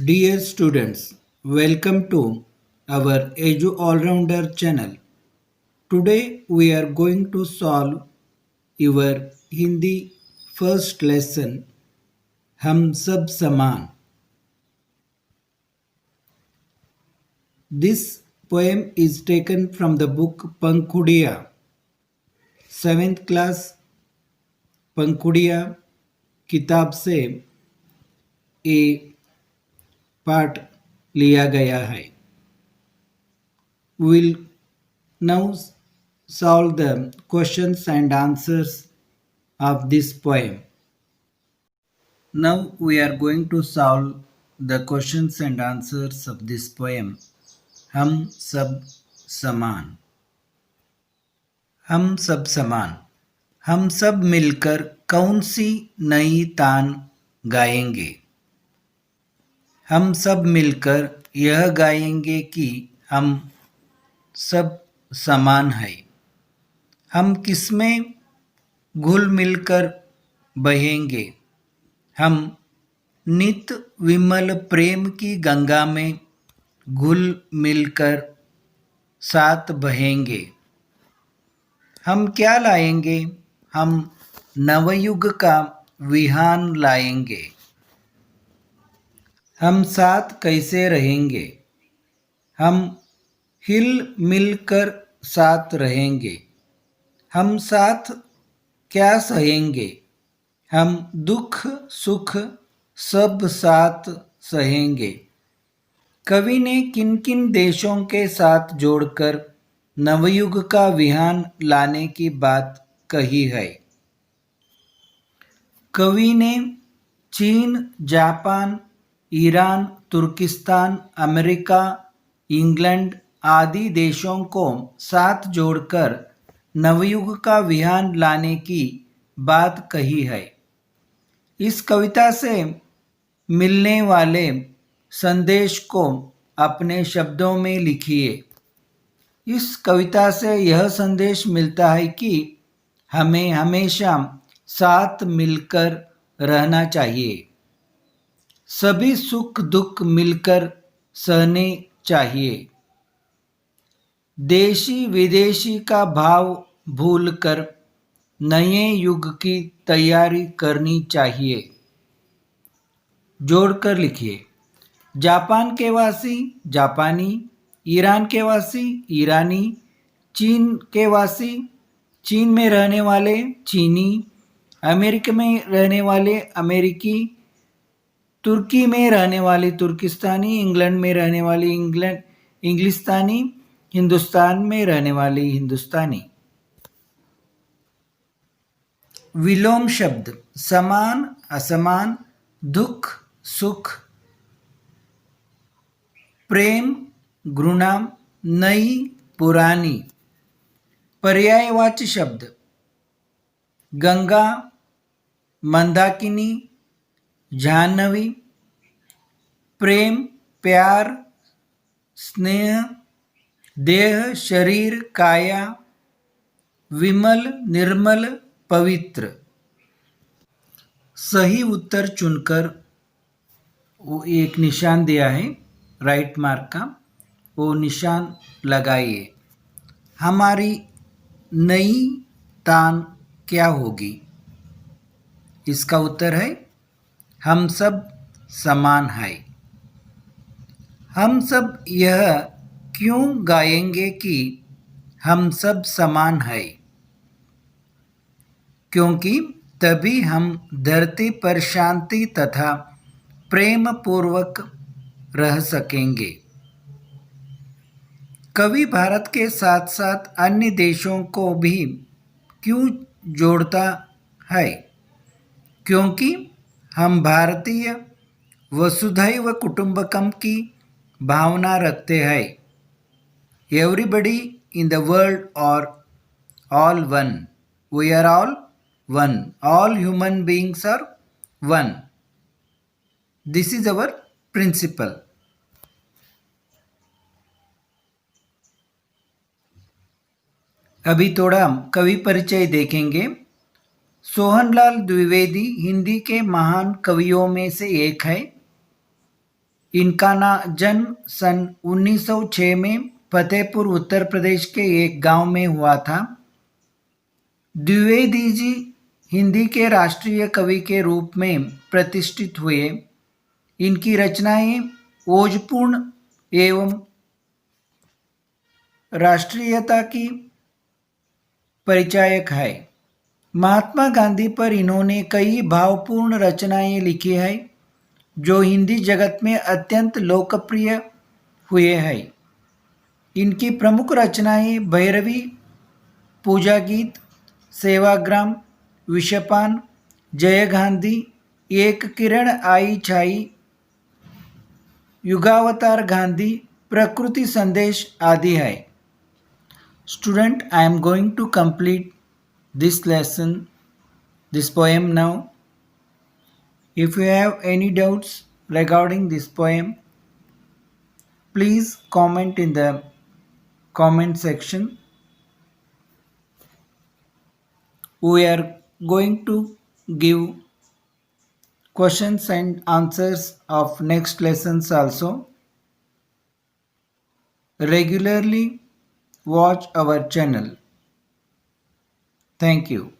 Dear students, welcome to our Edu Allrounder channel. Today we are going to solve your Hindi first lesson Hum Sab Saman. This poem is taken from the book Pankudiya, 7th class पंखुड़िया किताब से ये पाठ लिया गया है. We will now solve the questions and answers of this poem. Now we are going to solve the questions and answers of this poem. हम सब समान. हम सब समान. हम सब मिलकर कौन सी नई तान गाएंगे. हम सब मिलकर यह गाएंगे कि हम सब समान हैं. हम किसमें घुल मिलकर बहेंगे. हम नित विमल प्रेम की गंगा में घुल मिलकर साथ बहेंगे. हम क्या लाएंगे. हम नवयुग का विहान लाएंगे. हम साथ कैसे रहेंगे. हम हिल मिलकर साथ रहेंगे. हम साथ क्या सहेंगे. हम दुख सुख सब साथ सहेंगे. कवि ने किन किन देशों के साथ जोड़कर नवयुग का विहान लाने की बात कही है. कवि ने चीन, जापान, ईरान, तुर्किस्तान, अमेरिका, इंग्लैंड आदि देशों को साथ जोड़कर नवयुग का विहान लाने की बात कही है. इस कविता से मिलने वाले संदेश को अपने शब्दों में लिखिए. इस कविता से यह संदेश मिलता है कि हमें हमेशा साथ मिलकर रहना चाहिए. सभी सुख दुख मिलकर सहने चाहिए. देशी विदेशी का भाव भूलकर नए युग की तैयारी करनी चाहिए. जोड़कर लिखिए. जापान के वासी जापानी, ईरान के वासी ईरानी, चीन के वासी चीन में रहने वाले चीनी, अमेरिका में रहने वाले अमेरिकी, तुर्की में रहने वाले तुर्किस्तानी, इंग्लैंड में रहने वाले इंग्लिस्तानी, हिंदुस्तान में रहने वाले हिंदुस्तानी. विलोम शब्द. समान असमान, दुख सुख, प्रेम घृणा, नई पुरानी. पर्यायवाची शब्द. गंगा, मंदाकिनी, जाह्नवी. प्रेम प्यार स्नेह, देह शरीर काया, विमल निर्मल पवित्र. सही उत्तर चुनकर वो एक निशान दिया है राइट मार्क का, वो निशान लगाइए. हमारी नई तान क्या होगी. इसका उत्तर है हम सब समान हैं. हम सब यह क्यों गाएंगे कि हम सब समान हैं. क्योंकि तभी हम धरती पर शांति तथा प्रेम पूर्वक रह सकेंगे. कवि भारत के साथ साथ अन्य देशों को भी क्यों जोड़ता है. क्योंकि हम भारतीय वसुधैव कुटुंबकम की भावना रखते हैं. Everybody in the world are all one. We are all one. All human beings are one. This is our principle. अभी थोड़ा कवि परिचय देखेंगे. सोहनलाल द्विवेदी हिंदी के महान कवियों में से एक है. इनका जन्म सन 1906 में फतेहपुर उत्तर प्रदेश के एक गांव में हुआ था। द्विवेदी जी हिंदी के राष्ट्रीय कवि के रूप में प्रतिष्ठित हुए। इनकी रचनाएं ओजपूर्ण एवं राष्ट्रीयता की परिचायक है। महात्मा गांधी पर इन्होंने कई भावपूर्ण रचनाएं लिखी है जो हिंदी जगत में अत्यंत लोकप्रिय हुए हैं। इनकी प्रमुख रचनाएं भैरवी, पूजा गीत, सेवाग्राम, विषपान, जय गांधी, एक किरण आई छाई, युगावतार गांधी, प्रकृति संदेश आदि है। Student, I am going to complete this lesson, this poem now. If you have any doubts regarding this poem, please comment in the comment section. We are going to give questions and answers of next lessons also. Regularly watch our channel. Thank you.